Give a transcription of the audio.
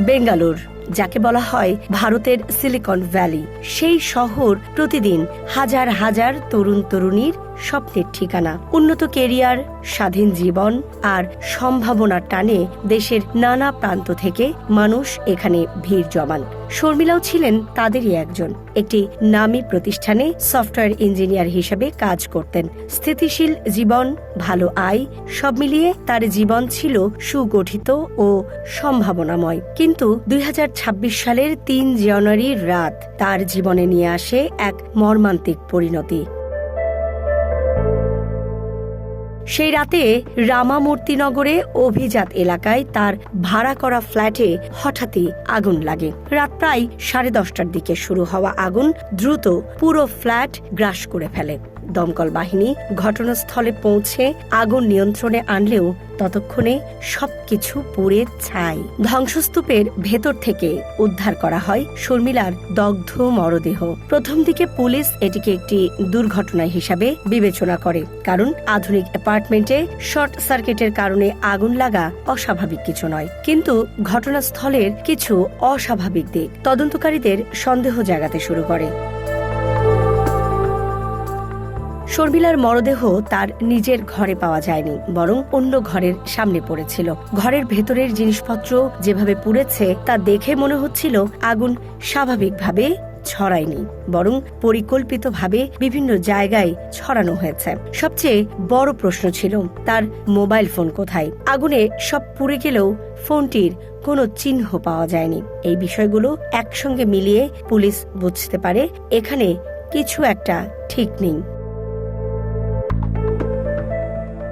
বেঙ্গালুর, যাকে বলা হয় ভারতের সিলিকন ভ্যালি। সেই শহর প্রতিদিন হাজার হাজার তরুণ তরুণীর স্বপ্নের ঠিকানা। উন্নত কেরিয়ার, স্বাধীন জীবন আর সম্ভাবনার টানে দেশের নানা প্রান্ত থেকে মানুষ এখানে ভিড় জমান। শর্মিলাও ছিলেন তাদেরই একজন। একটি নামী প্রতিষ্ঠানে সফটওয়্যার ইঞ্জিনিয়ার হিসেবে কাজ করতেন। স্থিতিশীল জীবন, ভালো আয়, সব মিলিয়ে তার জীবন ছিল সুগঠিত ও সম্ভাবনাময়। কিন্তু 2026 সালের 3 জানুয়ারির রাত তার জীবনে নিয়ে আসে এক মর্মান্তিক পরিণতি। সেই রাতে রামামূর্তিনগরে অভিজাত এলাকায় তার ভাড়া করা ফ্ল্যাটে হঠাৎই আগুন লাগে। রাত প্রায় 10:30টার দিকে শুরু হওয়া আগুন দ্রুত পুরো ফ্ল্যাট গ্রাস করে ফেলে। দমকল বাহিনী ঘটনাস্থলে পৌঁছে আগুন নিয়ন্ত্রণে আনলেও ততক্ষণে সবকিছু পুড়ে ছাই। ধ্বংসস্তূপের ভেতর থেকে উদ্ধার করা হয় শর্মিলার দগ্ধ মরদেহ। প্রথম দিকে পুলিশ এটিকে একটি দুর্ঘটনা হিসাবে বিবেচনা করে, কারণ আধুনিক অ্যাপার্টমেন্টে শর্ট সার্কিটের কারণে আগুন লাগা অস্বাভাবিক কিছু নয়। কিন্তু ঘটনাস্থলের কিছু অস্বাভাবিক দিক তদন্তকারীদের সন্দেহ জাগাতে শুরু করে। শর্মিলার মরদেহ তার নিজের ঘরে পাওয়া যায়নি, বরং অন্য ঘরের সামনে পড়েছিল। ঘরের ভেতরের জিনিসপত্র যেভাবে পুড়েছে তা দেখে মনে হচ্ছিল আগুন স্বাভাবিকভাবে ছড়ায়নি, বরং পরিকল্পিতভাবে বিভিন্ন জায়গায় ছড়ানো হয়েছে। সবচেয়ে বড় প্রশ্ন ছিল তার মোবাইল ফোন কোথায়। আগুনে সব পুড়ে গেলেও ফোনটির কোনো চিহ্ন পাওয়া যায়নি। এই বিষয়গুলো একসঙ্গে মিলিয়ে পুলিশ বুঝতে পারে এখানে কিছু একটা ঠিক নেই।